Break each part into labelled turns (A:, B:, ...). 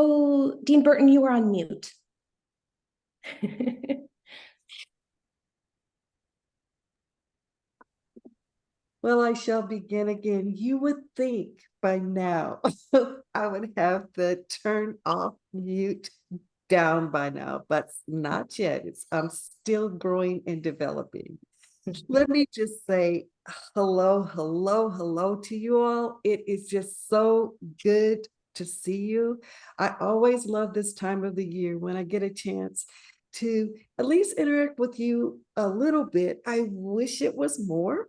A: Oh, Dean Burton, you are on mute.
B: Well, I shall begin again. You would think by now I would have the turn off mute down by now, but not yet. I'm still growing and developing. Let me just say hello, hello, hello to you all. It is just so good to see you. I always love this time of the year when I get a chance to at least interact with you a little bit. I wish it was more.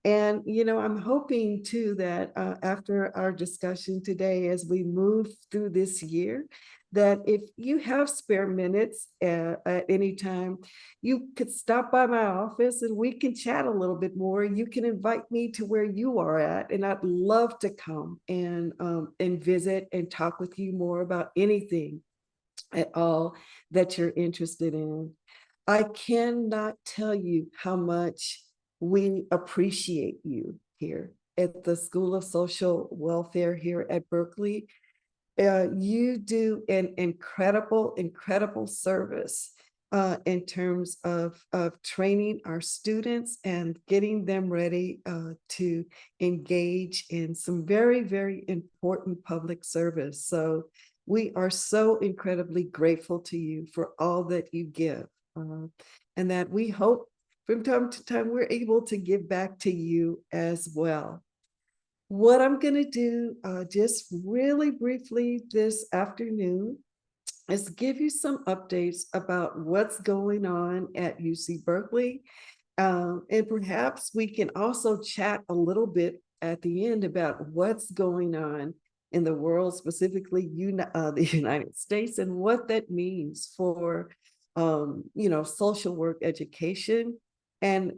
B: And, I'm hoping too that after our discussion today, as we move through this year, that if you have spare minutes at any time, you could stop by my office and we can chat a little bit more. You can invite me to where you are at, and I'd love to come and visit and talk with you more about anything at all that you're interested in. I cannot tell you how much we appreciate you here at the School of Social Welfare here at Berkeley. You do an incredible, incredible service in terms of training our students and getting them ready to engage in some very, very important public service. So we are so incredibly grateful to you for all that you give, and that we hope from time to time we're able to give back to you as well. What I'm going to do just really briefly this afternoon is give you some updates about what's going on at UC Berkeley. And perhaps we can also chat a little bit at the end about what's going on in the world, specifically the United States, and what that means for social work education, and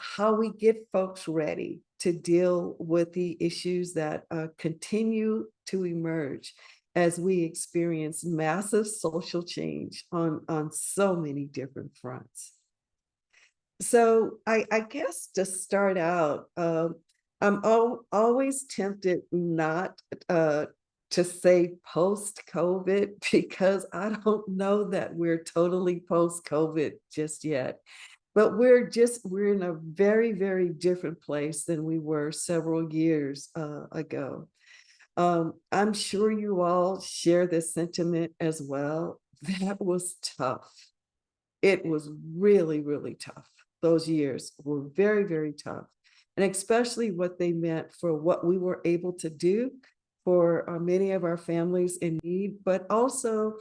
B: how we get folks ready to deal with the issues that continue to emerge as we experience massive social change on so many different fronts. So I guess to start out, I'm always tempted not to say post-COVID, because I don't know that we're totally post-COVID just yet. But we're in a very, very different place than we were several years ago. I'm sure you all share this sentiment as well. That was tough. It was really, really tough. Those years were very, very tough. And especially what they meant for what we were able to do for many of our families in need, but also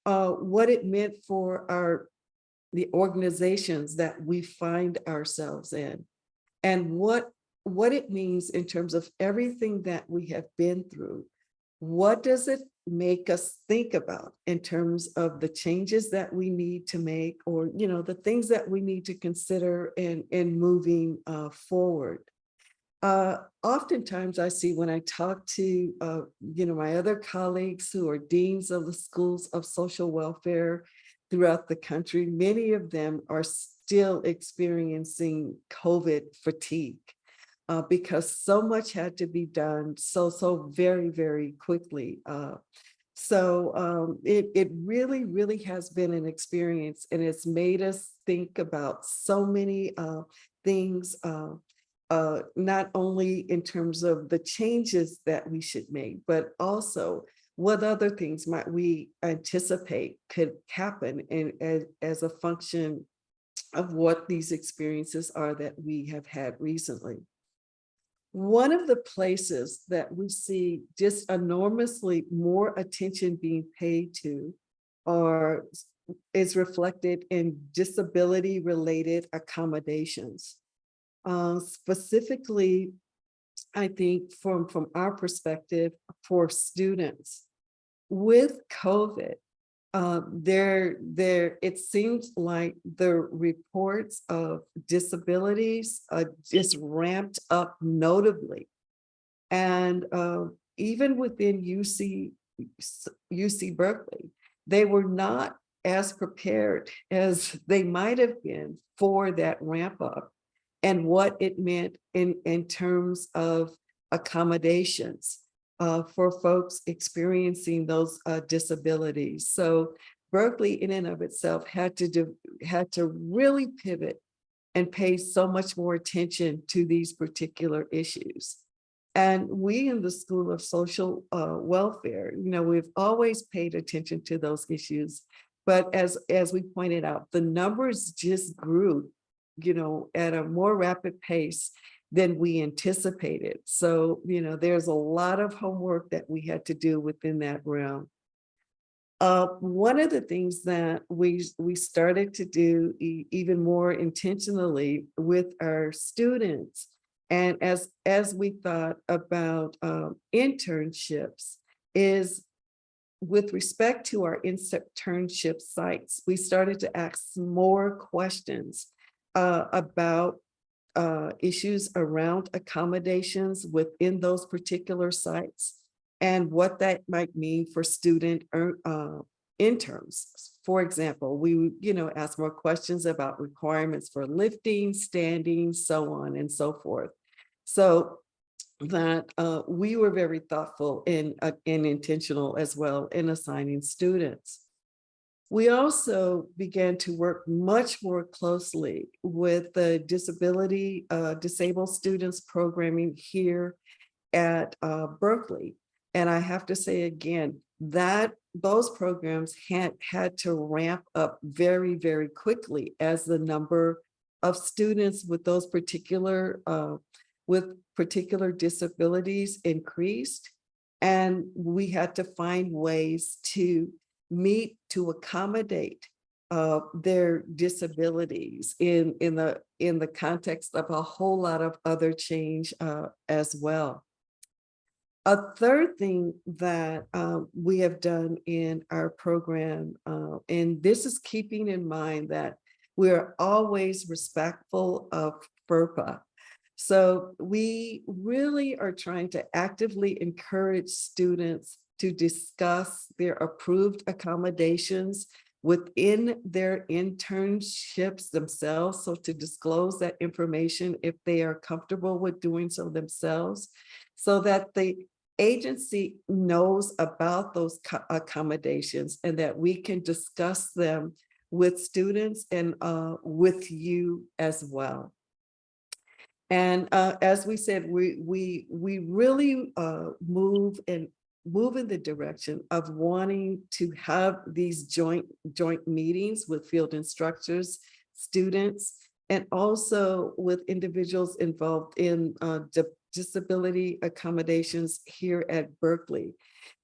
B: what it meant for the organizations that we find ourselves in, and what it means in terms of everything that we have been through. What does it make us think about in terms of the changes that we need to make, or the things that we need to consider in moving forward? Oftentimes I see when I talk to my other colleagues who are deans of the schools of social welfare throughout the country, many of them are still experiencing COVID fatigue because so much had to be done so very, very quickly. It really, really has been an experience, and it's made us think about so many things, not only in terms of the changes that we should make, but also what other things might we anticipate could happen as a function of what these experiences are that we have had recently. One of the places that we see just enormously more attention being paid to is reflected in disability-related accommodations. Specifically, I think from our perspective, for students with COVID, it seems like the reports of disabilities just ramped up notably. And even within UC Berkeley, they were not as prepared as they might have been for that ramp up and what it meant in terms of accommodations. for folks experiencing those disabilities. So Berkeley in and of itself had to really pivot and pay so much more attention to these particular issues. And we in the School of Social Welfare, we've always paid attention to those issues. But as we pointed out, the numbers just grew, at a more rapid pace than we anticipated. So, there's a lot of homework that we had to do within that realm. One of the things that we started to do even more intentionally with our students, and as we thought about internships, is with respect to our internship sites, we started to ask more questions about issues around accommodations within those particular sites and what that might mean for student interns. For example, we ask more questions about requirements for lifting, standing, so on and so forth. So that we were very thoughtful and intentional as well in assigning students. We also began to work much more closely with the disabled students programming here at Berkeley. And I have to say again, that those programs had to ramp up very, very quickly as the number of students with those particular disabilities increased. And we had to find ways to accommodate their disabilities in the context of a whole lot of other change as well. A third thing that we have done in our program, and this is keeping in mind that we're always respectful of FERPA. So we really are trying to actively encourage students to discuss their approved accommodations within their internships themselves. So to disclose that information if they are comfortable with doing so themselves, so that the agency knows about those accommodations and that we can discuss them with students and with you as well. And as we said, we really move in the direction of wanting to have these joint meetings with field instructors, students, and also with individuals involved in disability accommodations here at Berkeley,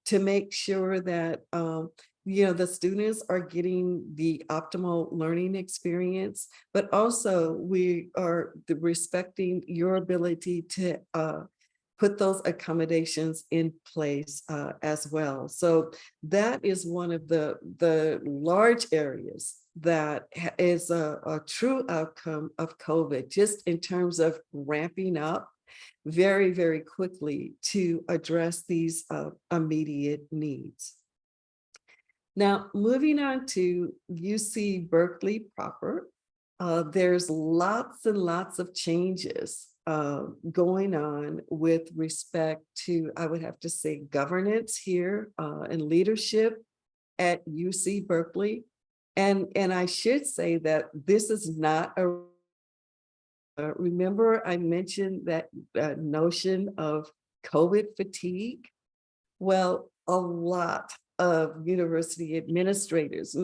B: to make sure that the students are getting the optimal learning experience, but also we are respecting your ability to put those accommodations in place as well. So that is one of the large areas that is a true outcome of COVID, just in terms of ramping up very, very quickly to address these immediate needs. Now, moving on to UC Berkeley proper, there's lots and lots of changes going on with respect to, I would have to say, governance here and leadership at UC Berkeley. And I should say that this is not a remember I mentioned that notion of COVID fatigue? Well, a lot of university administrators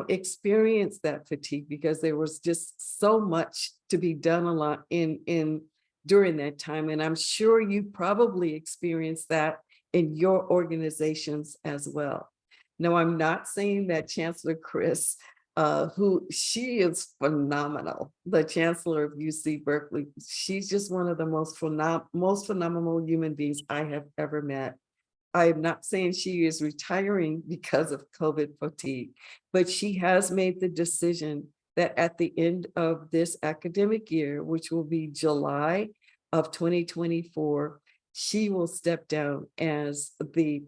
B: experienced that fatigue because there was just so much to be done a lot in during that time. And I'm sure you probably experienced that in your organizations as well. No, I'm not saying that Chancellor Chris, she is phenomenal, the Chancellor of UC Berkeley. She's just one of the most phenomenal human beings I have ever met. I am not saying she is retiring because of COVID fatigue, but she has made the decision that at the end of this academic year, which will be July of 2024, she will step down as the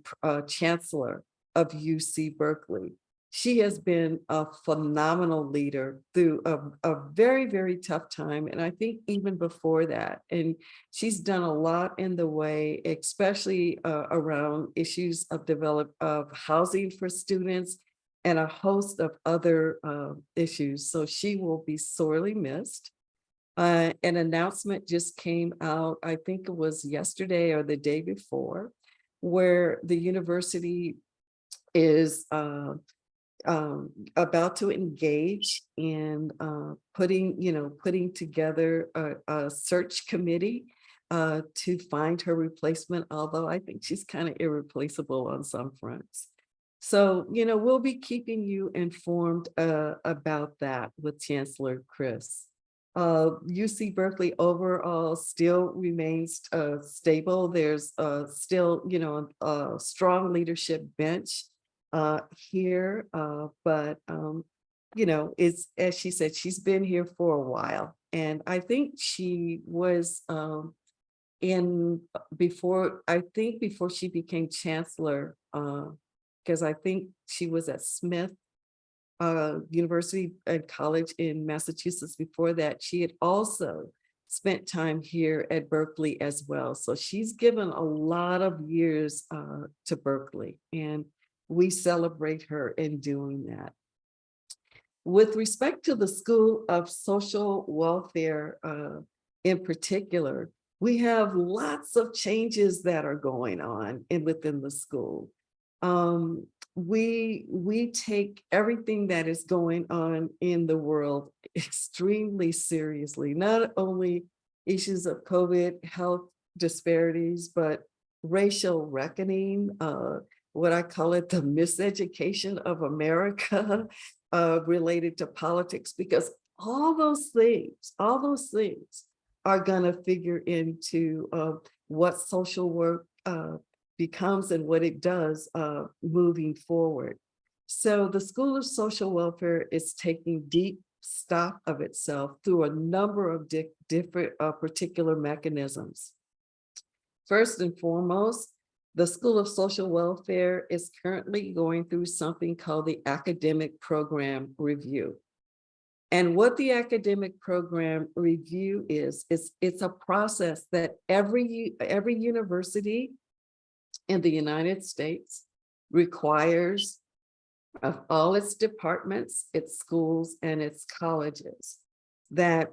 B: Chancellor of UC Berkeley. She has been a phenomenal leader through a very, very tough time. And I think even before that, and she's done a lot in the way, especially around issues of housing for students and a host of other issues. So she will be sorely missed. An announcement just came out, I think it was yesterday or the day before, where the university is about to engage in putting together a search committee to find her replacement, although I think she's kind of irreplaceable on some fronts. So, we'll be keeping you informed about that with Chancellor Chris. UC Berkeley overall still remains stable. There's still, a strong leadership bench here, but it's, as she said, she's been here for a while, and I think she was before she became chancellor, because I think she was at Smith University and College in Massachusetts. Before that, she had also spent time here at Berkeley as well. So she's given a lot of years to Berkeley, and we celebrate her in doing that. With respect to the School of Social Welfare in particular, we have lots of changes that are going on within the school. We take everything that is going on in the world extremely seriously, not only issues of COVID, health disparities, but racial reckoning, what I call it, the miseducation of America related to politics, because all those things are going to figure into what social work becomes and what it does moving forward. So the School of Social Welfare is taking deep stock of itself through a number of different particular mechanisms. First and foremost, the School of Social Welfare is currently going through something called the Academic Program Review. And what the Academic Program Review is it's a process that every university in the United States requires of all its departments, its schools, and its colleges, that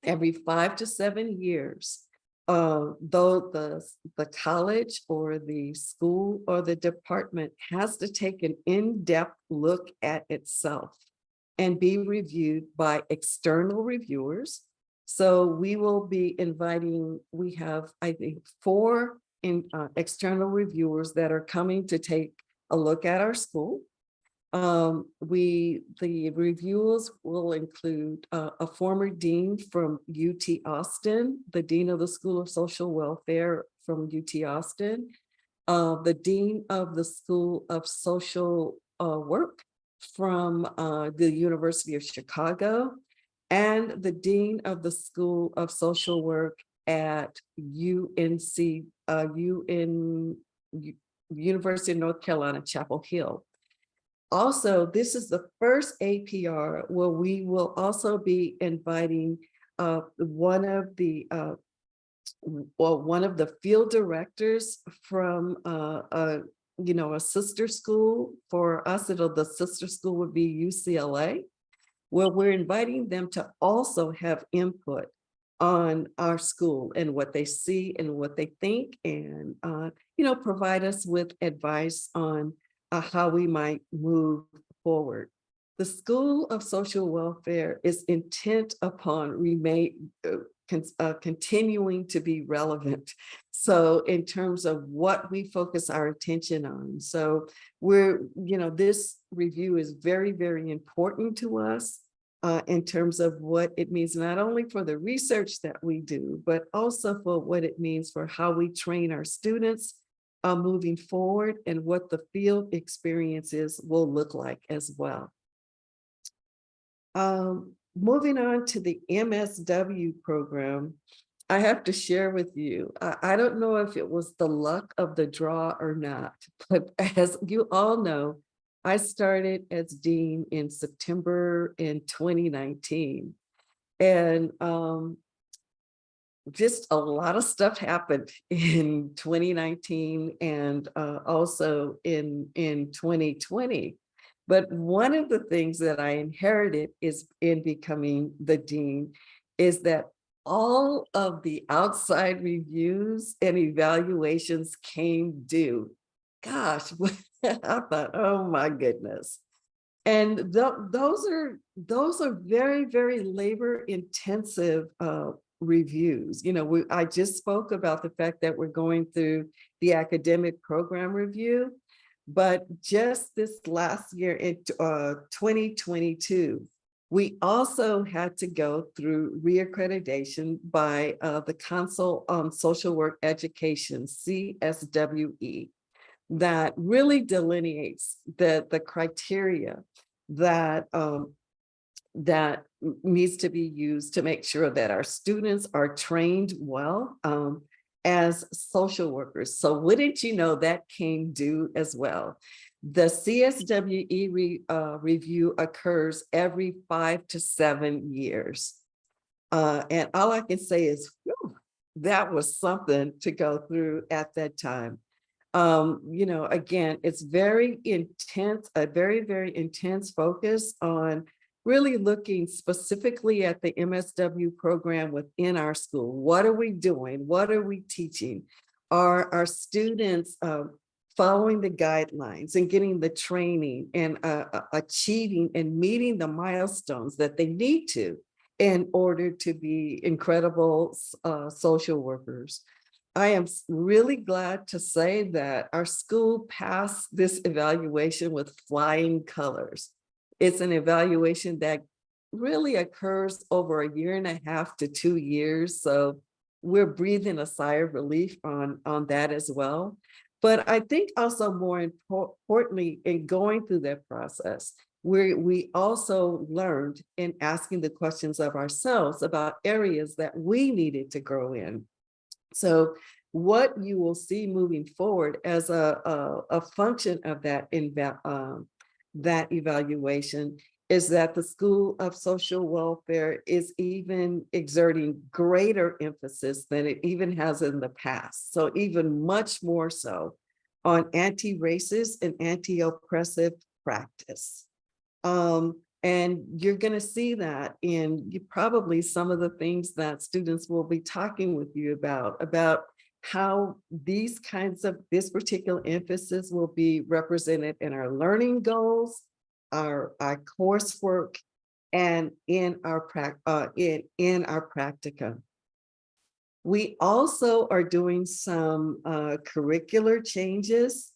B: every 5 to 7 years, though the college or the school or the department has to take an in-depth look at itself and be reviewed by external reviewers. So we will be we have, I think, 4 external reviewers that are coming to take a look at our school. The reviewers will include a former dean from UT Austin, the dean of the School of Social Welfare from UT Austin, the dean of the School of Social Work from the University of Chicago, and the dean of the School of Social Work at University of North Carolina, Chapel Hill. Also, this is the first APR where we will also be inviting one of the field directors from a sister school. For us, the sister school would be UCLA, where we're inviting them to also have input on our school and what they see and what they think, and provide us with advice on how we might move forward. The School of Social Welfare is intent upon continuing to be relevant. So in terms of what we focus our attention on. So this review is very, very important to us in terms of what it means, not only for the research that we do, but also for what it means for how we train our students moving forward, and what the field experiences will look like as well. Moving on to the MSW program, I have to share with you, I don't know if it was the luck of the draw or not, but as you all know, I started as dean in September in 2019. And just a lot of stuff happened in 2019 and also in 2020. But one of the things that I inherited is in becoming the dean is that all of the outside reviews and evaluations came due. Gosh, I thought, oh my goodness. And those are very, very labor intensive reviews. You know, I just spoke about the fact that we're going through the academic program review, but just this last year in 2022, we also had to go through reaccreditation by the Council on Social Work Education, CSWE, that really delineates the criteria that that needs to be used to make sure that our students are trained well as social workers. So wouldn't you know, that came due as well. The CSWE review occurs every 5 to 7 years. And all I can say is, whew, that was something to go through at that time. You know, again, it's very intense, a very, very intense focus on really looking specifically at the MSW program within our school. What are we doing? What are we teaching? Are our students following the guidelines and getting the training and achieving and meeting the milestones that they need to in order to be incredible social workers? I am really glad to say that our school passed this evaluation with flying colors. It's an evaluation that really occurs over 1.5 to 2 years. So we're breathing a sigh of relief on that as well. But I think also more importantly, in going through that process, we also learned in asking the questions of ourselves about areas that we needed to grow in. So what you will see moving forward as a function of that that evaluation is that the School of Social Welfare is even exerting greater emphasis than it even has in the past. So even much more so on anti-racist and anti-oppressive practice. And you're going to see that in probably some of the things that students will be talking with you about how these kinds of this particular emphasis will be represented in our learning goals, our coursework, and in our practicum. We also are doing some curricular changes.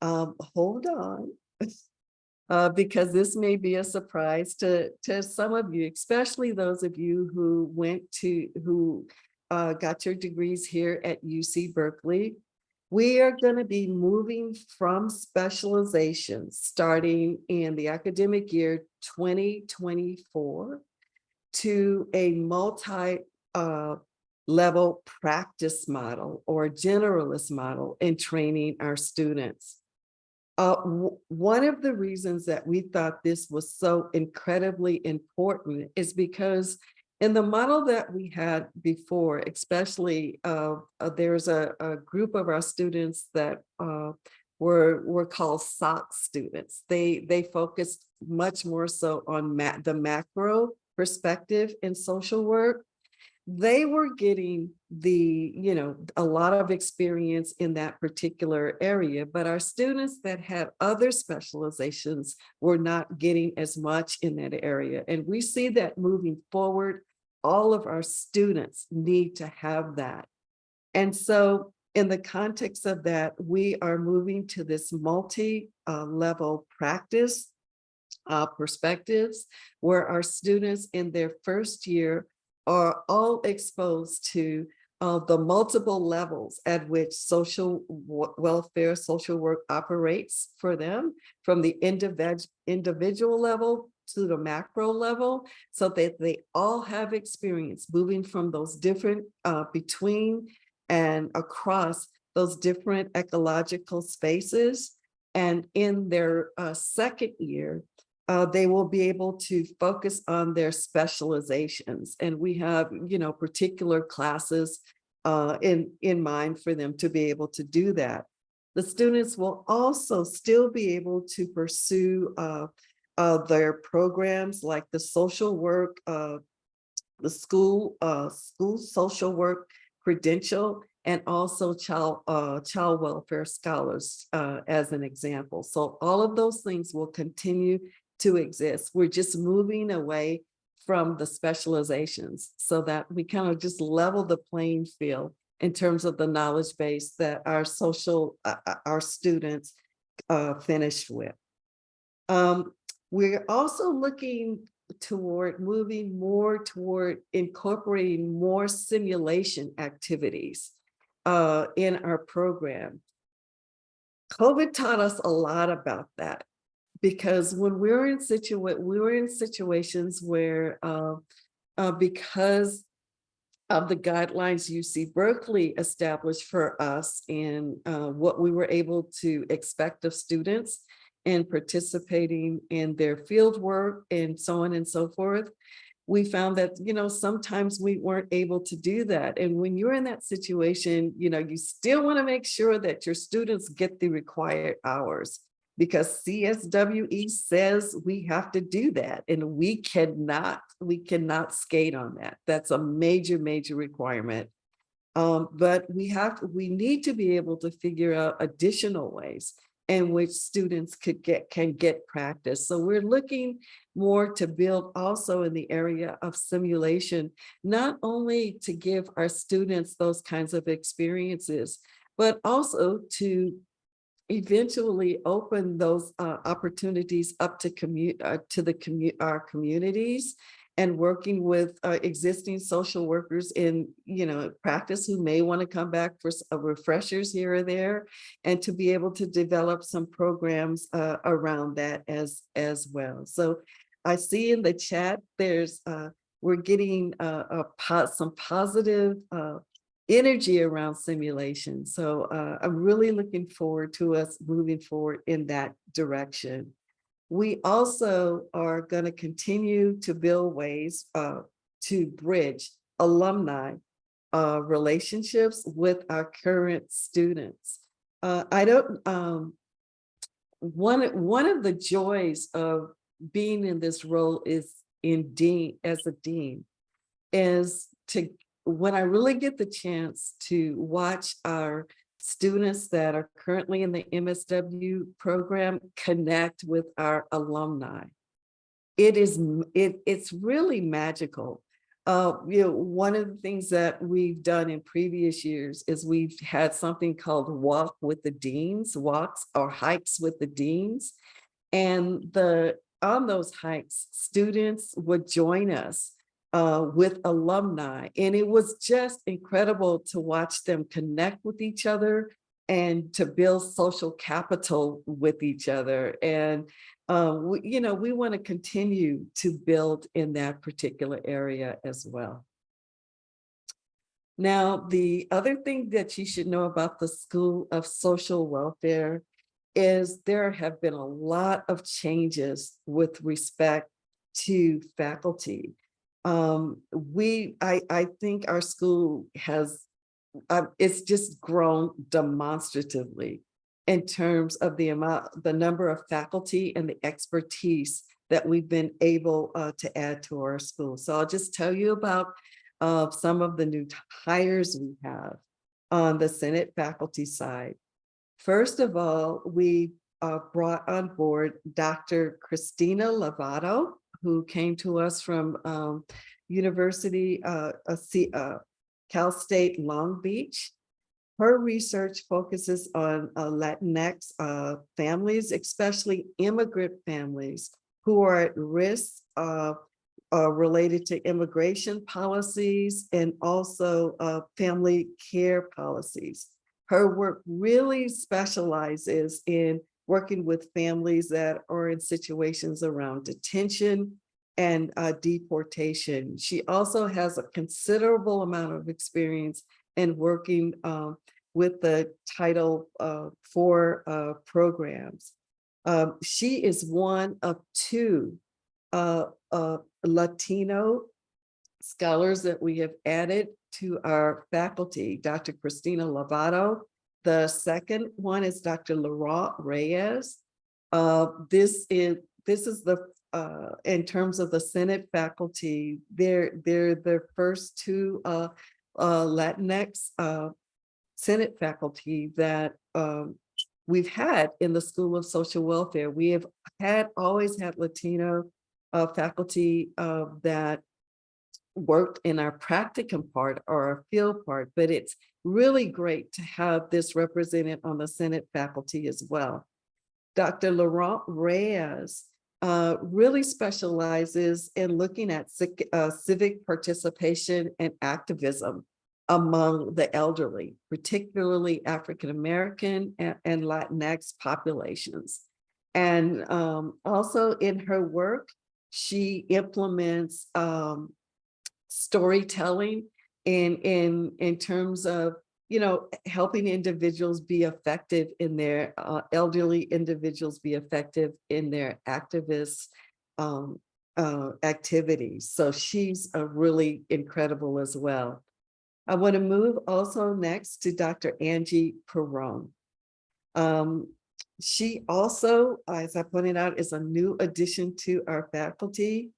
B: Hold on. Because this may be a surprise to some of you, especially those of you who got your degrees here at UC Berkeley. We are going to be moving from specialization starting in the academic year 2024 to a multi-level practice model or generalist model in training our students. One of the reasons that we thought this was so incredibly important is because in the model that we had before, especially there's a group of our students that were called SOC students. They focused much more so on the macro perspective in social work. They were getting a lot of experience in that particular area, but our students that had other specializations were not getting as much in that area. And we see that moving forward, all of our students need to have that. And so in the context of that, we are moving to this multi-level practice perspectives where our students in their first year are all exposed to the multiple levels at which social welfare, social work operates for them, from the individual level to the macro level, so that they all have experience moving from those different between and across those different ecological spaces, And in their second year, they will be able to focus on their specializations. And we have, particular classes in mind for them to be able to do that. The students will also still be able to pursue their programs like the social work, the school social work credential, and also child welfare scholars as an example. So all of those things will continue to exist. We're just moving away from the specializations so that we kind of just level the playing field in terms of the knowledge base that our students finished with. We're also looking toward moving more toward incorporating more simulation activities in our program. COVID taught us a lot about that, because when we were in situations where because of the guidelines UC Berkeley established for us and what we were able to expect of students and participating in their field work and so on and so forth, we found that, sometimes we weren't able to do that. And when you're in that situation, you still want to make sure that your students get the required hours, because CSWE says we have to do that, and we cannot skate on that. That's a major, major requirement. But we need to be able to figure out additional ways in which students can get practice. So we're looking more to build also in the area of simulation, not only to give our students those kinds of experiences, but also to eventually open those opportunities up to our communities, and working with existing social workers in practice who may want to come back for refreshers here or there, and to be able to develop some programs around that as well. So I see in the chat there's we're getting some positive energy around simulation. So I'm really looking forward to us moving forward in that direction. We also are going to continue to build ways to bridge alumni relationships with our current students. One of the joys of being in this role as a dean is when I really get the chance to watch our students that are currently in the MSW program connect with our alumni. It's really magical. One of the things that we've done in previous years is we've had something called Walk with the Deans, walks or hikes with the deans. And on those hikes, students would join us with alumni. And it was just incredible to watch them connect with each other and to build social capital with each other. And, we want to continue to build in that particular area as well. Now, the other thing that you should know about the School of Social Welfare is there have been a lot of changes with respect to faculty. I think our school has, it's just grown demonstratively in terms of the number of faculty and the expertise that we've been able to add to our school. So I'll just tell you about some of the new hires we have on the Senate faculty side. First of all, we brought on board Dr. Christina Lovato, who came to us from University, Cal State Long Beach. Her research focuses on Latinx families, especially immigrant families who are at risk related to immigration policies and also family care policies. Her work really specializes in working with families that are in situations around detention and deportation. She also has a considerable amount of experience in working with the Title IV programs. She is one of two Latino scholars that we have added to our faculty, Dr. Christina Lovato. The second one is Dr. Laurent Reyes. This is the in terms of the Senate faculty, they're the first two Latinx Senate faculty that we've had in the School of Social Welfare. We have always had Latino faculty that worked in our practicum part or our field part, but it's really great to have this represented on the Senate faculty as well. Dr. Laurent Reyes really specializes in looking at civic participation and activism among the elderly, particularly African-American and Latinx populations. And also in her work, she implements storytelling in terms of, you know, helping individuals be effective in their elderly individuals be effective in their activist activities. So she's really incredible as well. I want to move also next to Dr. Angie Perron. She also, as I pointed out, is a new addition to our faculty.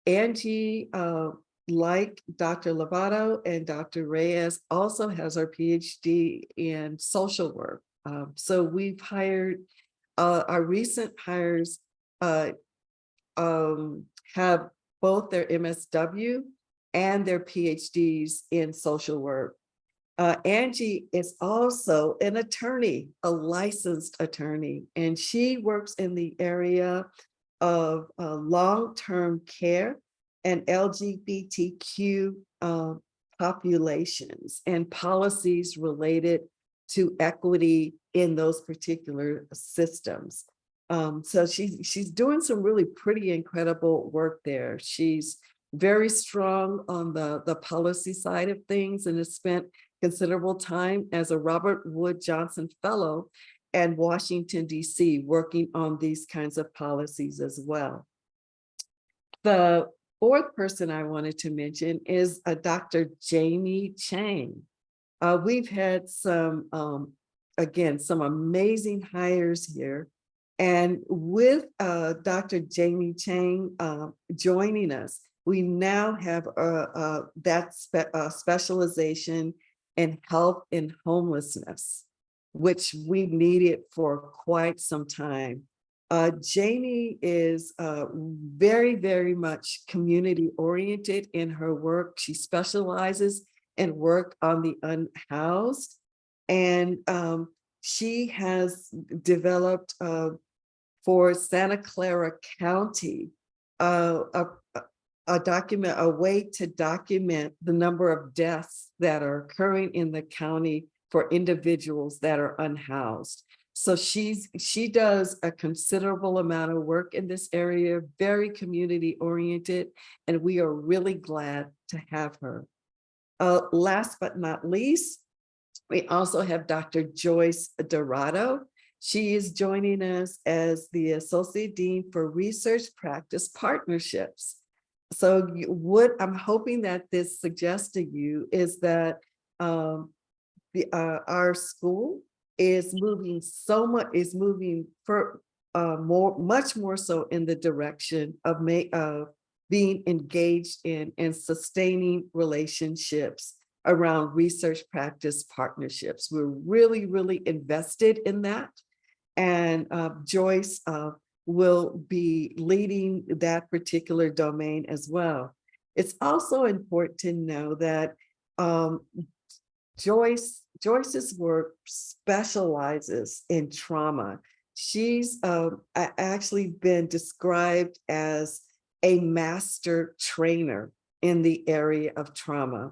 B: Angie, like Dr. Lovato and Dr. Reyes, also has her PhD in social work. So we've hired, our recent hires have both their MSW and their PhDs in social work. Angie is also an attorney, a licensed attorney, and she works in the area of long-term care and LGBTQ populations and policies related to equity in those particular systems. So she's doing some really pretty incredible work there. She's very strong on the policy side of things and has spent considerable time as a Robert Wood Johnson Fellow and Washington, D.C., working on these kinds of policies as well. The fourth person I wanted to mention is Dr. Jamie Chang. We've had some, again, some amazing hires here. And with Dr. Jamie Chang joining us, we now have that specialization in health and homelessness, which we've needed for quite some time. Jamie is very, very much community oriented in her work. She specializes in work on the unhoused. And she has developed for Santa Clara County a way to document the number of deaths that are occurring in the county for individuals that are unhoused. So she does a considerable amount of work in this area, very community oriented, and we are really glad to have her. Last but not least, we also have Dr. Joyce Dorado. She is joining us as the Associate Dean for Research Practice Partnerships. So what I'm hoping that this suggests to you is that our school is moving much more so in the direction of being engaged in and sustaining relationships around research practice partnerships. We're really, really invested in that. And Joyce will be leading that particular domain as well. It's also important to know that Joyce's work specializes in trauma. She's actually been described as a master trainer in the area of trauma.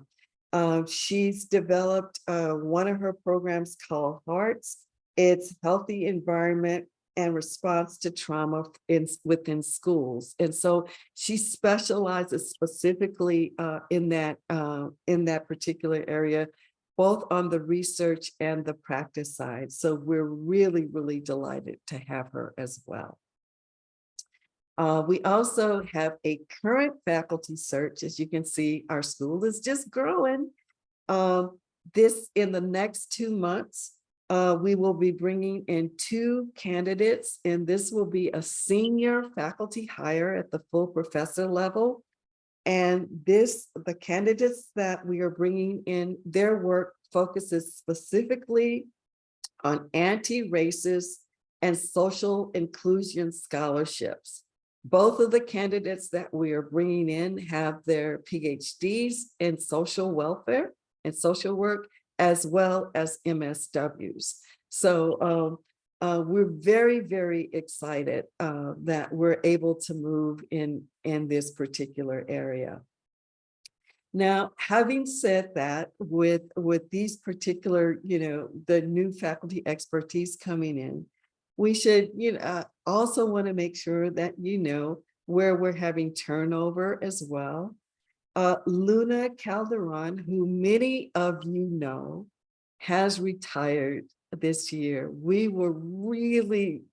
B: She's developed one of her programs called HEARTS. It's Healthy Environment and Response to Trauma within schools. And so she specializes specifically in that particular area, both on the research and the practice side. So we're really, really delighted to have her as well. We also have a current faculty search. As you can see, our school is just growing. This in the next 2 months, we will be bringing in 2 candidates, and this will be a senior faculty hire at the full professor level. And the candidates that we are bringing in, their work focuses specifically on anti-racist and social inclusion scholarships. Both of the candidates that we are bringing in have their PhDs in social welfare and social work, as well as MSWs. So we're very, very excited that we're able to move in this particular area. Now, having said that, with these particular, the new faculty expertise coming in, we should, also want to make sure that where we're having turnover as well. Luna Calderon, who many of you know, has retired this year. We were really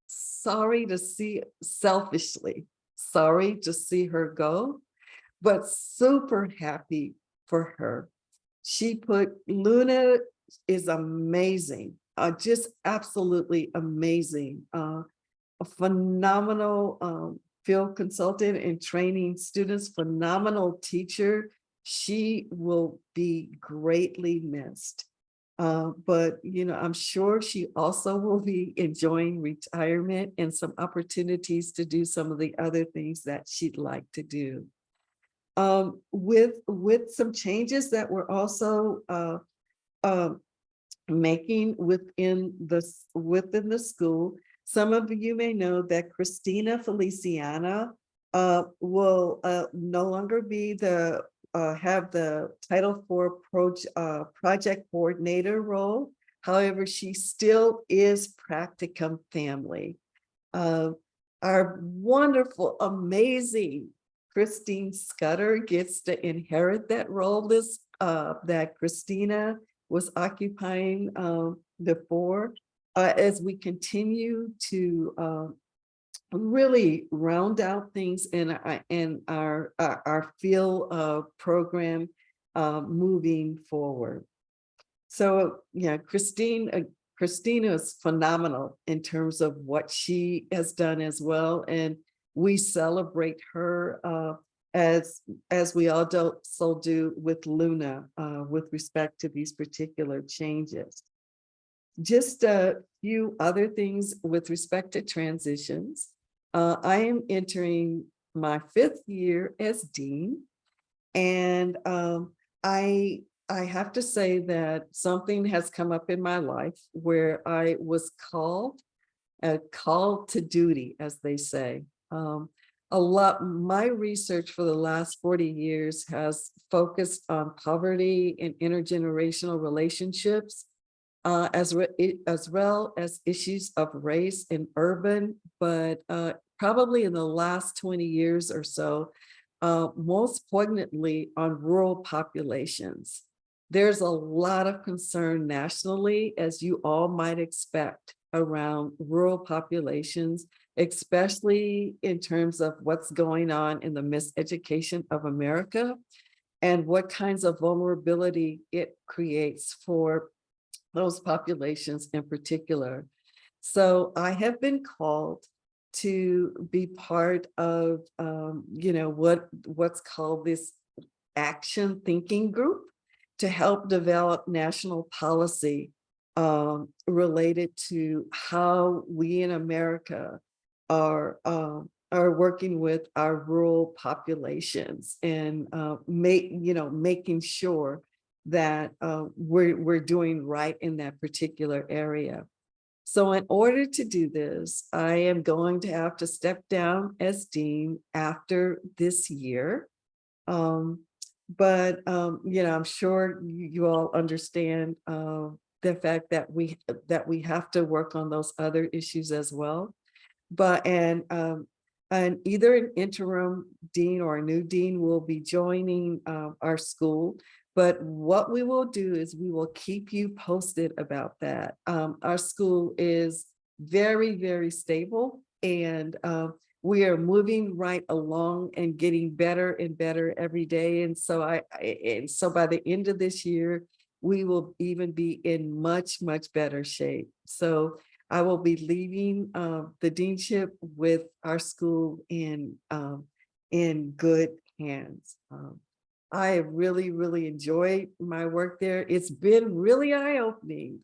B: sorry to see, selfishly sorry to see her go, but super happy for her. Luna is amazing, just absolutely amazing. A phenomenal field consultant and training students, phenomenal teacher. She will be greatly missed. But I'm sure she also will be enjoying retirement and some opportunities to do some of the other things that she'd like to do. With some changes that we're also making within the school. Some of you may know that Christina Feliciana will no longer be have the Title IV project coordinator role. However, she still is Practicum family. Our wonderful, amazing Christine Scudder gets to inherit that role that Christina was occupying before, as we continue to really round out things in our field program moving forward. So yeah, Christina is phenomenal in terms of what she has done as well, and we celebrate her as we also do with Luna with respect to these particular changes. Just a few other things with respect to transitions. I am entering my 5th year as dean, and I have to say that something has come up in my life where I was called to duty, as they say. My research for the last 40 years has focused on poverty and intergenerational relationships, as well as issues of race in urban, but probably in the last 20 years or so, most poignantly on rural populations. There's a lot of concern nationally, as you all might expect, around rural populations, especially in terms of what's going on in the miseducation of America and what kinds of vulnerability it creates for those populations in particular. So I have been called to be part of, what's called this action thinking group to help develop national policy related to how we in America are working with our rural populations and making sure that we're doing right in that particular area. So in order to do this, I am going to have to step down as dean after this year. But I'm sure you all understand the fact that we have to work on those other issues as well. But and either an interim dean or a new dean will be joining our school. But what we will do is we will keep you posted about that. Our school is very, very stable, and we are moving right along and getting better and better every day. And so and so by the end of this year, we will even be in much, much better shape. So I will be leaving the deanship with our school in good hands. I have really, really enjoyed my work there. It's been really eye-opening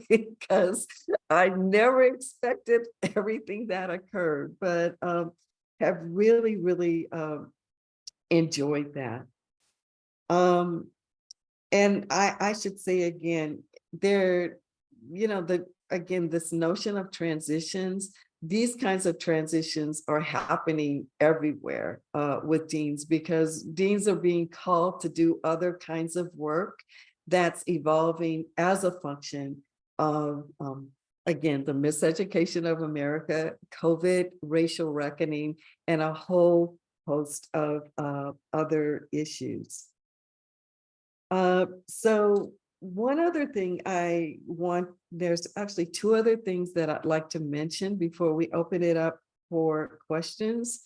B: because I never expected everything that occurred, but have really, really enjoyed that. And I should say again, there, again, this notion of transitions, these kinds of transitions are happening everywhere with deans, because deans are being called to do other kinds of work that's evolving as a function of, again, the miseducation of America, COVID, racial reckoning, and a whole host of other issues. So one other thing there's actually two other things that I'd like to mention before we open it up for questions.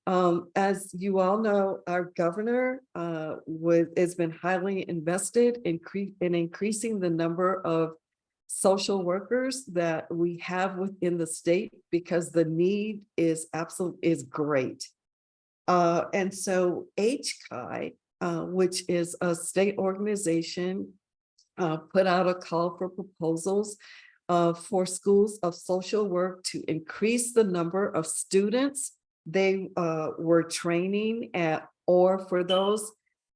B: As you all know, our governor has been highly invested in increasing the number of social workers that we have within the state, because the need is great. And so HCI, which is a state organization, put out a call for proposals for schools of social work to increase the number of students they were training at, or for those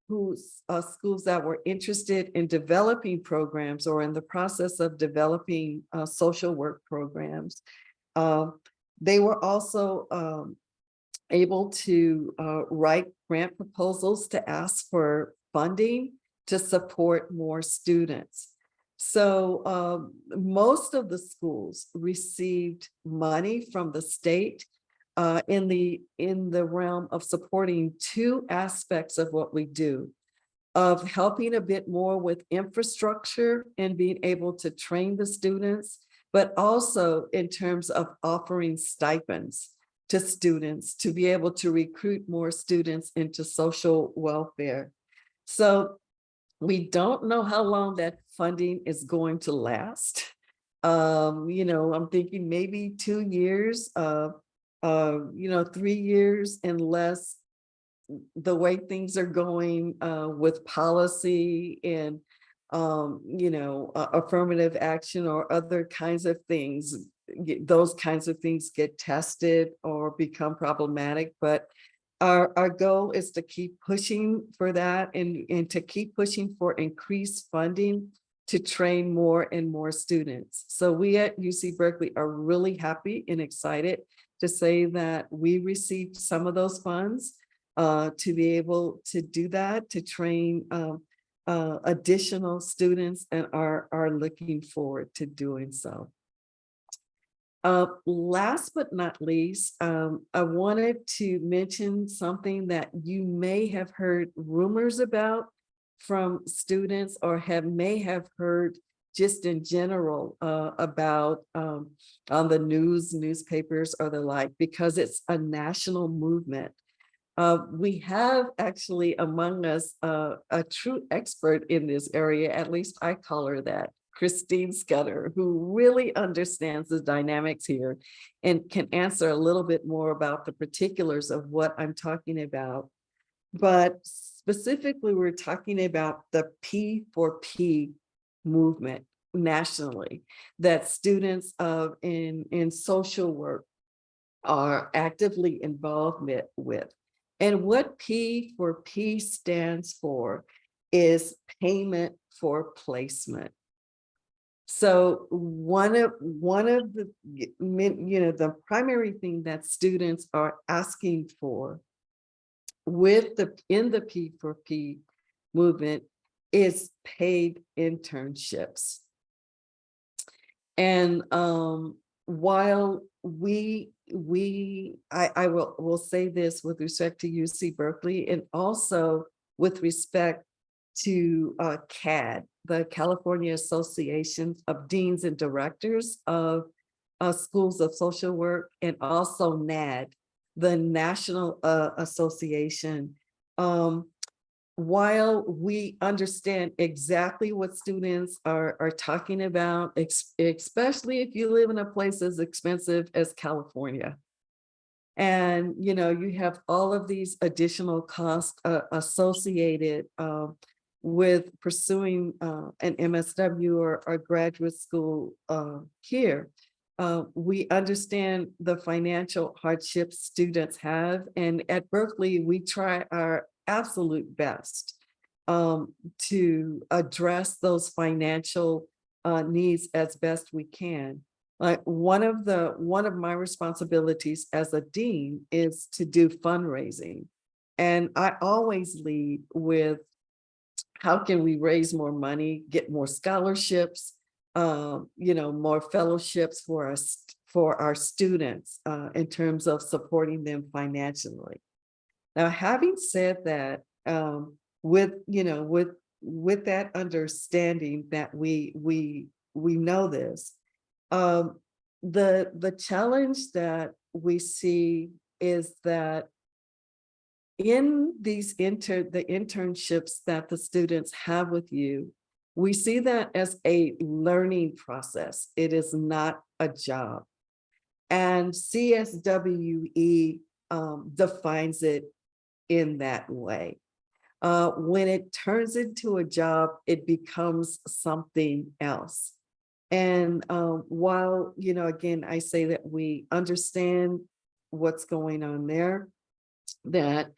B: schools that were interested in developing programs or in the process of developing social work programs. They were also able to write grant proposals to ask for funding to support more students. So most of the schools received money from the state in the realm of supporting two aspects of what we do, of helping a bit more with infrastructure and being able to train the students, but also in terms of offering stipends to students to be able to recruit more students into social welfare. So we don't know how long that funding is going to last. I'm thinking maybe 2 years, 3 years, unless the way things are going with policy and affirmative action or other kinds of things, those kinds of things get tested or become problematic. But our goal is to keep pushing for that, and to keep pushing for increased funding to train more and more students. So we at UC Berkeley are really happy and excited to say that we received some of those funds to be able to do that, to train additional students, and are looking forward to doing so. Last but not least, I wanted to mention something that you may have heard rumors about from students, or may have heard just in general about on the newspapers or the like, because it's a national movement. We have actually among us a true expert in this area, at least I call her that, Christine Scudder, who really understands the dynamics here and can answer a little bit more about the particulars of what I'm talking about. But specifically, we're talking about the P4P movement nationally, that students in social work are actively involved with. And what P4P stands for is payment for placement. So one of the the primary thing that students are asking for in the P4P movement is paid internships. And while I will say this with respect to UC Berkeley, and also with respect to CAD, the California Association of Deans and Directors of Schools of Social Work, and also NAD, the National Association. While we understand exactly what students are talking about, especially if you live in a place as expensive as California. And, you know, you have all of these additional costs associated with pursuing an MSW or graduate school here. We understand the financial hardships students have, and at Berkeley, we try our absolute best to address those financial needs as best we can. Like one of my responsibilities as a dean is to do fundraising. And I always lead with how can we raise more money, get more scholarships, you know, more fellowships for our students in terms of supporting them financially. Now, having said that, with that understanding that we know this, the challenge that we see is that in these the internships that the students have with you, we see that as a learning process. It is not a job. And CSWE defines it in that way. When it turns into a job, it becomes something else. And while, you know, again, I say that we understand what's going on there, that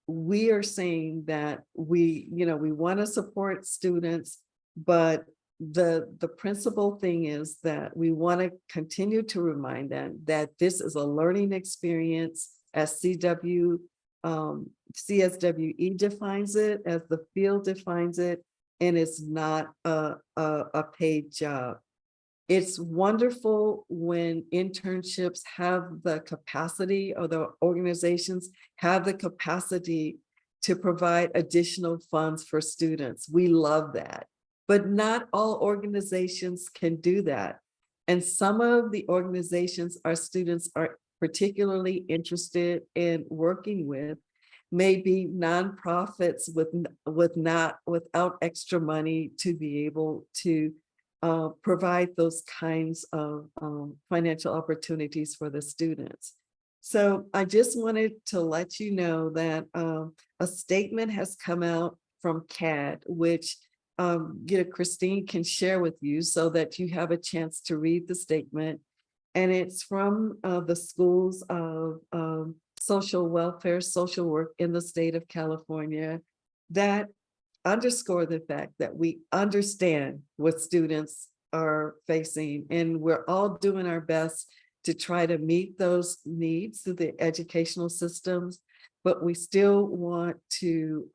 B: we are saying that we want to support students, but the principal thing is that we want to continue to remind them that this is a learning experience as CSWE defines it, as the field defines it, and it's not a paid job. It's wonderful when internships have the capacity, or the organizations have the capacity to provide additional funds for students. We love that, but not all organizations can do that. And some of the organizations our students are particularly interested in working with may be nonprofits without extra money to be able to provide those kinds of financial opportunities for the students. So I just wanted to let you know that a statement has come out from CAD, which Christine can share with you so that you have a chance to read the statement. And it's from the schools of social welfare, social work in the state of California, that underscore the fact that we understand what students are facing, and we're all doing our best to try to meet those needs through the educational systems, but we still want to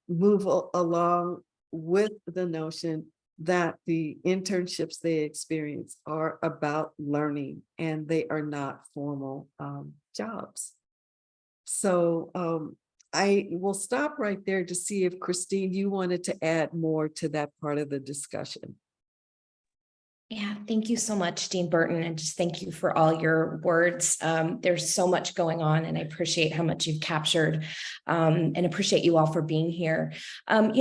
B: move along with the notion that the internships they experience are about learning, and they are not formal jobs. So I will stop right there to see if Christine, you wanted to add more to that part of the discussion.
A: Yeah, thank you so much, Dean Burton, and just thank you for all your words. There's so much going on, and I appreciate how much you've captured, and appreciate you all for being here. I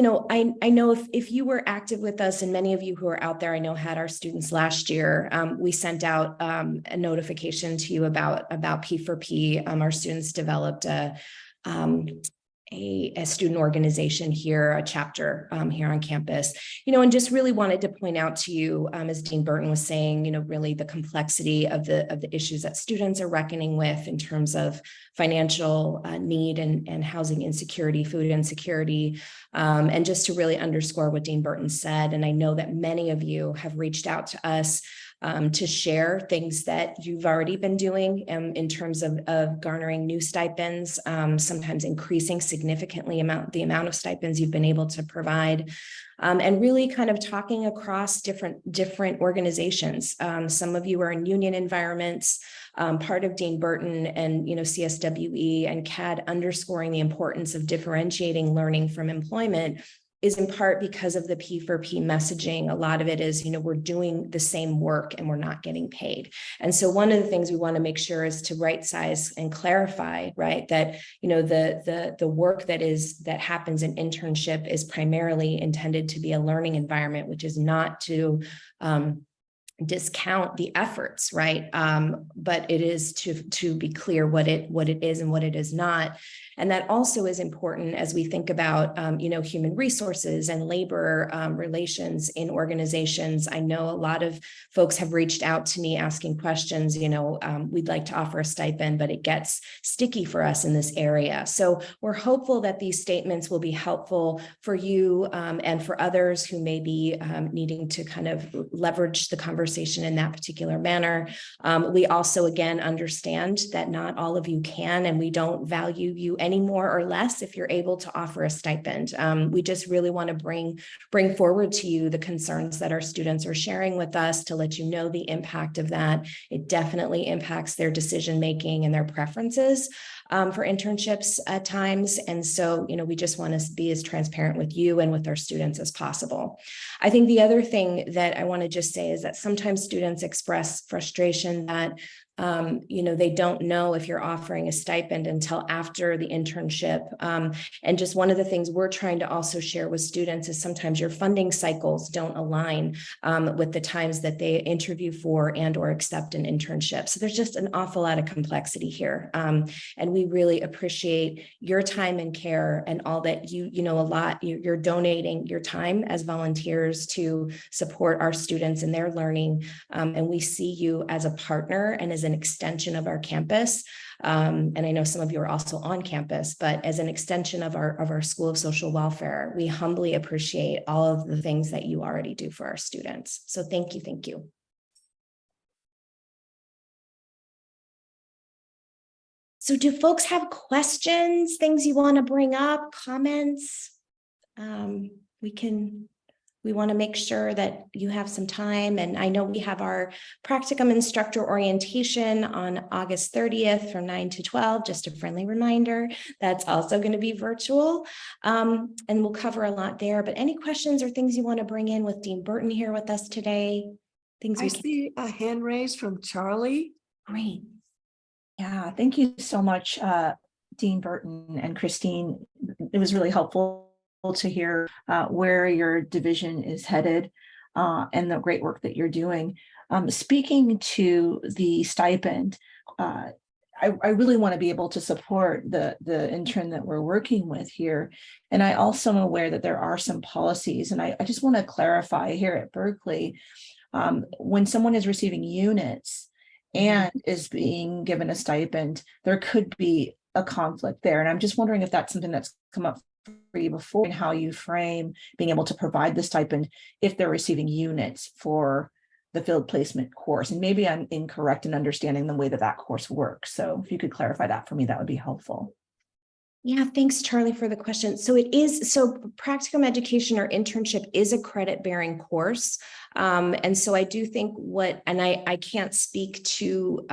A: know if you were active with us, and many of you who are out there, I know had our students last year, we sent out a notification to you about P4P. Our students developed a student organization here, a chapter here on campus, and just really wanted to point out to you, as Dean Burton was saying, really the complexity of the issues that students are reckoning with in terms of financial need and housing insecurity, food insecurity, and just to really underscore what Dean Burton said. And I know that many of you have reached out to us to share things that you've already been doing in terms of garnering new stipends, sometimes increasing significantly the amount of stipends you've been able to provide, and really kind of talking across different organizations. Some of you are in union environments. part of Dean Burton and, CSWE and CAD underscoring the importance of differentiating learning from employment is in part because of the P4P messaging. A lot of it is, we're doing the same work and we're not getting paid. And so one of the things we want to make sure is to right size and clarify, right, that, the work that happens in internship is primarily intended to be a learning environment, which is not to discount the efforts, right? But it is to be clear what it is and what it is not. And that also is important as we think about, human resources and labor relations in organizations. I know a lot of folks have reached out to me asking questions, we'd like to offer a stipend, but it gets sticky for us in this area. So we're hopeful that these statements will be helpful for you and for others who may be needing to kind of leverage the conversation in that particular manner. We also, again, understand that not all of you can, and we don't value you any more or less if you're able to offer a stipend. We just really want to bring forward to you the concerns that our students are sharing with us to let you know the impact of that. It definitely impacts their decision-making and their preferences for internships at times. And so, we just want to be as transparent with you and with our students as possible. I think the other thing that I want to just say is that sometimes students express frustration that they don't know if you're offering a stipend until after the internship. And just one of the things we're trying to also share with students is sometimes your funding cycles don't align with the times that they interview for and or accept an internship. So there's just an awful lot of complexity here. And we really appreciate your time and care and all that you're donating your time as volunteers to support our students in their learning. And we see you as a partner and as an extension of our campus. And I know some of you are also on campus, but as an extension of our School of Social Welfare, we humbly appreciate all of the things that you already do for our students. So thank you. Thank you. So do folks have questions, things you want to bring up, comments? We want to make sure that you have some time. And I know we have our Practicum instructor orientation on August 30th from 9 to 12, just a friendly reminder. That's also going to be virtual. And we'll cover a lot there. But any questions or things you want to bring in with Dean Burton here with us today?
B: I see a hand raised from Charlie.
A: Great.
C: Yeah, thank you so much, Dean Burton and Christine. It was really helpful to hear where your division is headed and the great work that you're doing. Speaking to the stipend, I really want to be able to support the intern that we're working with here. And I also am aware that there are some policies, and I just want to clarify here at Berkeley, when someone is receiving units and is being given a stipend, there could be a conflict there. And I'm just wondering if that's something that's come up for you before and how you frame being able to provide the stipend if they're receiving units for the field placement course. And maybe I'm incorrect in understanding the way that course works. So if you could clarify that for me, that would be helpful.
A: Yeah, thanks, Charlie, for the question. So Practicum education or internship is a credit-bearing course. And so I do think I can't speak to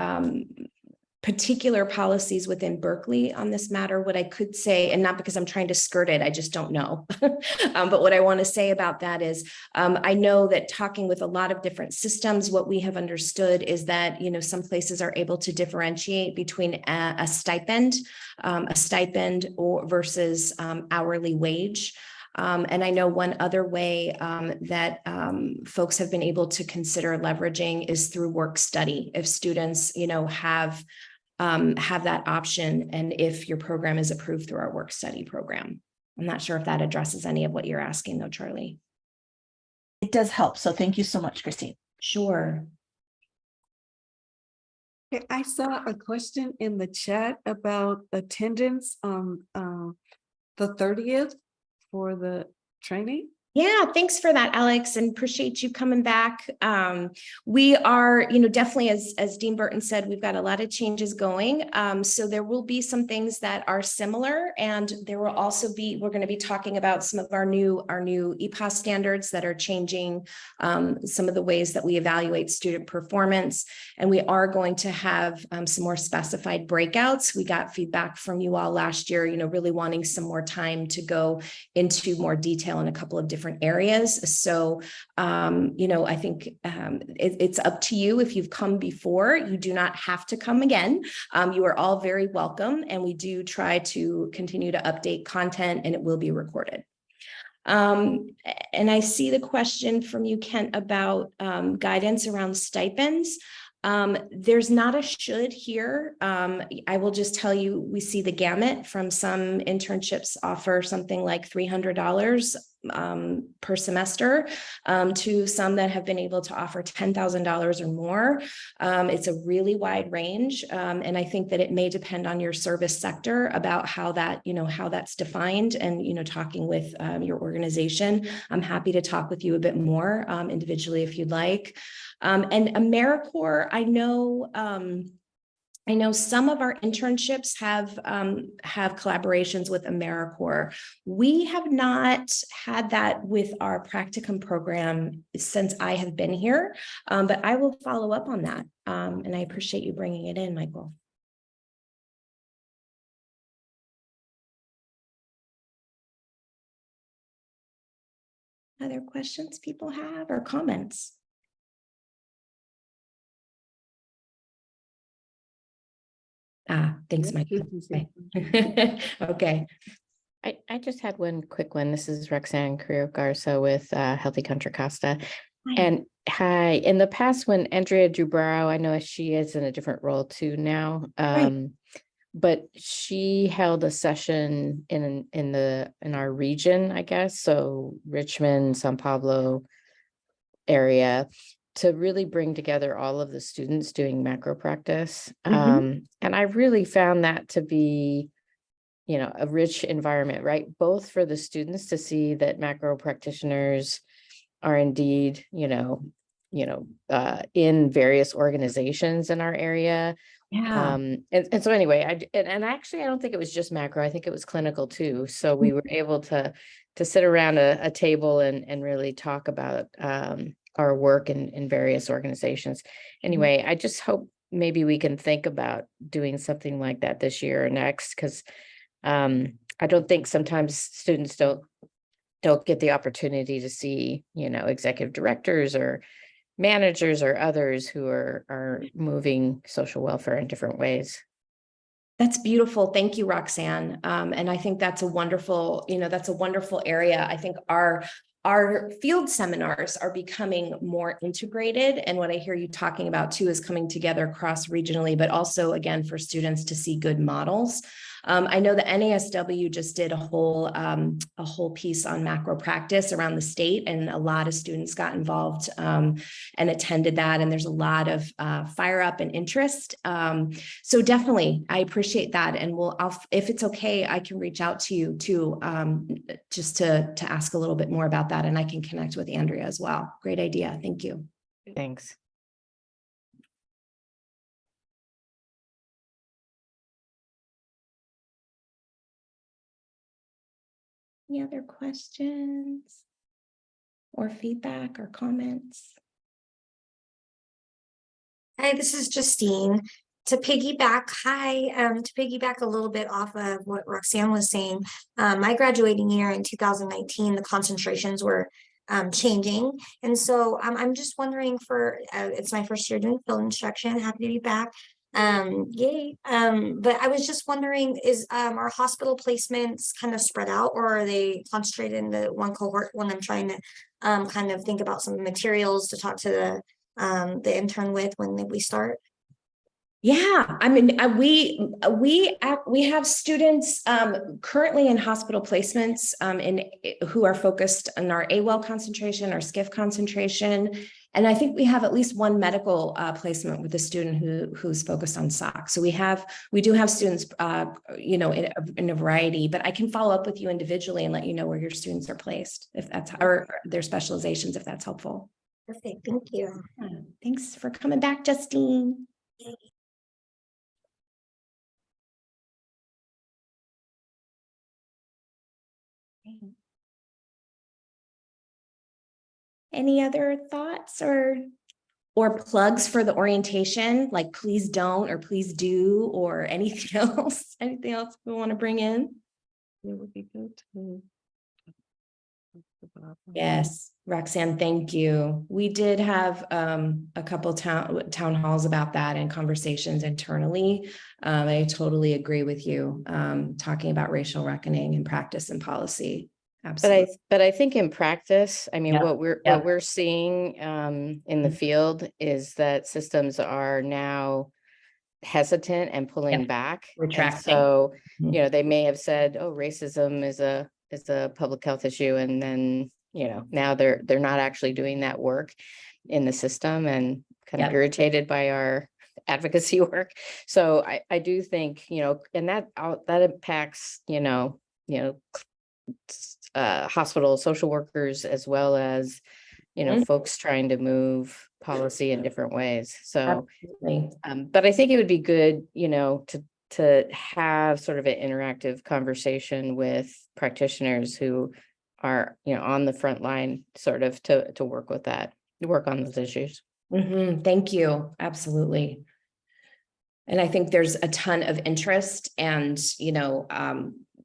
A: particular policies within Berkeley on this matter. What I could say, and not because I'm trying to skirt it, I just don't know. But what I want to say about that is, I know that talking with a lot of different systems, what we have understood is that, some places are able to differentiate between a stipend or versus hourly wage. And I know one other way that folks have been able to consider leveraging is through work study. If students, have that option, and if your program is approved through our work study program. I'm not sure if that addresses any of what you're asking though, Charlie.
C: It does help. So thank you so much, Christine.
A: Sure.
B: Okay, I saw a question in the chat about attendance on the 30th for the training.
A: Yeah, thanks for that, Alex, and appreciate you coming back. We are, definitely, as Dean Burton said, we've got a lot of changes going. So there will be some things that are similar, and there will also be, we're going to be talking about some of our new EPOS standards that are changing some of the ways that we evaluate student performance. And we are going to have some more specified breakouts. We got feedback from you all last year, really wanting some more time to go into more detail in a couple of different areas. So, I think it's up to you. If you've come before, you do not have to come again. You are all very welcome. And we do try to continue to update content, and it will be recorded. And I see the question from you, Kent, about guidance around stipends. There's not a should here. I will just tell you, we see the gamut from some internships offer something like $300 per semester to some that have been able to offer $10,000 or more. It's a really wide range. And I think that it may depend on your service sector about how that, how that's defined, and, talking with your organization. I'm happy to talk with you a bit more individually if you'd like. And AmeriCorps, I know some of our internships have collaborations with AmeriCorps. We have not had that with our practicum program since I have been here, but I will follow up on that. And I appreciate you bringing it in, Michael. Other questions people have or comments? Thanks, Mike. Okay.
D: I just had one quick one. This is Roxanne Carrillo Garza with Healthy Contra Costa.
A: Hi.
D: And hi, in the past when Andrea Dubrau, I know she is in a different role too now.
A: Right.
D: But she held a session in our region, I guess. So Richmond, San Pablo area, to really bring together all of the students doing macro practice. And I really found that to be, a rich environment, right? Both for the students to see that macro practitioners are indeed, in various organizations in our area.
A: Yeah.
D: And so anyway, and actually, I don't think it was just macro. I think it was clinical too. So we were able to sit around a table and really talk about our work in various organizations. Anyway, I just hope maybe we can think about doing something like that this year or next, because I don't think sometimes students don't get the opportunity to see, executive directors or managers or others who are moving social welfare in different ways.
A: That's beautiful. Thank you, Roxanne. And I think that's a wonderful, that's a wonderful area. I think our field seminars are becoming more integrated. And what I hear you talking about too is coming together cross-regionally, but also again, for students to see good models. I know the NASW just did a whole piece on macro practice around the state, and a lot of students got involved and attended that. And there's a lot of fire up and interest. So definitely, I appreciate that. And if it's okay, I can reach out to you too, just to ask a little bit more about that, and I can connect with Andrea as well. Great idea. Thank you.
D: Thanks.
A: Any other questions or feedback or comments?
E: Hi, this is Justine. To piggyback a little bit off of what Roxanne was saying, my graduating year in 2019, the concentrations were changing. And so I'm just wondering it's my first year doing field instruction, happy to be back. Yay. But I was just wondering, is our hospital placements kind of spread out, or are they concentrated in the one cohort when I'm trying to kind of think about some materials to talk to the intern with when we start?
A: Yeah, I mean, we have students currently in hospital placements who are focused on our AWEL concentration, our SCIF concentration, and I think we have at least one medical placement with a student who's focused on SOC. So we do have students, in a variety, but I can follow up with you individually and let you know where your students are placed, if that's or their specializations, if that's helpful.
E: Perfect, thank you.
A: Thanks for coming back, Justine. Any other thoughts or plugs for the orientation? Like please don't, or please do, or anything else? Anything else we want to bring in?
B: It would be good to.
A: Yes, Roxanne, thank you. We did have a couple town halls about that and conversations internally. I totally agree with you, talking about racial reckoning in practice and policy. Absolutely.
D: But I think in practice, I mean,
A: Yep.
D: what we're seeing in the field is that systems are now hesitant and pulling back. And
A: Retracting.
D: so,
A: Mhm.
D: they may have said, oh, racism is a public health issue, and then, now they're not actually doing that work in the system, and kind of
A: Yep.
D: irritated by our advocacy work. So I do think, and that impacts, hospital social workers, as well as,
A: Mhm.
D: folks trying to move policy in different ways. So,
A: Absolutely.
D: but I think it would be good, to have sort of an interactive conversation with practitioners who are, on the front line, sort of to work with that, work on those issues.
A: Thank you. Absolutely. And I think there's a ton of interest, and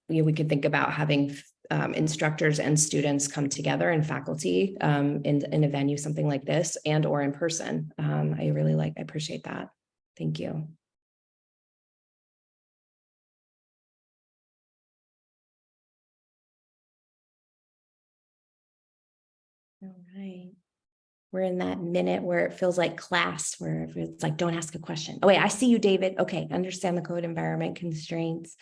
A: we could think about having instructors and students come together, and faculty in a venue, something like this, and or in person. I appreciate that. Thank you. All right. We're in that minute where it feels like class, where it's like, don't ask a question. Oh, wait, I see you, David. Okay. Understand the code environment constraints.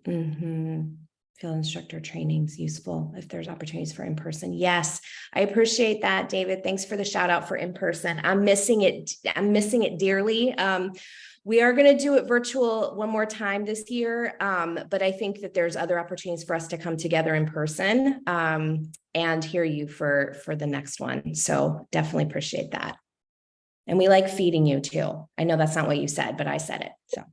A: Field instructor trainings useful if there's opportunities for in-person. Yes, I appreciate that, David. Thanks for the shout out for in-person. I'm missing it. I'm missing it dearly. We are going to do it virtual one more time this year, but I think that there's other opportunities for us to come together in person and hear you for the next one. So definitely appreciate that. And we like feeding you too. I know that's not what you said, but I said it. So.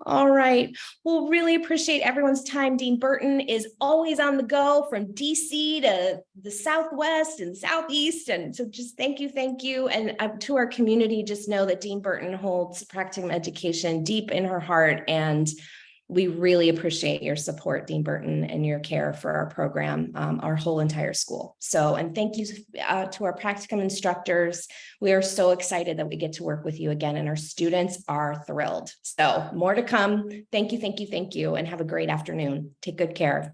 A: All right. Well, really appreciate everyone's time. Dean Burton is always on the go from DC to the Southwest and Southeast. And so just thank you. Thank you. And to our community, just know that Dean Burton holds practicum education deep in her heart. And we really appreciate your support, Dean Burton, and your care for our program, our whole entire school. So, and thank you to our practicum instructors. We are so excited that we get to work with you again, and our students are thrilled. So more to come. Thank you, thank you, thank you, and have a great afternoon. Take good care.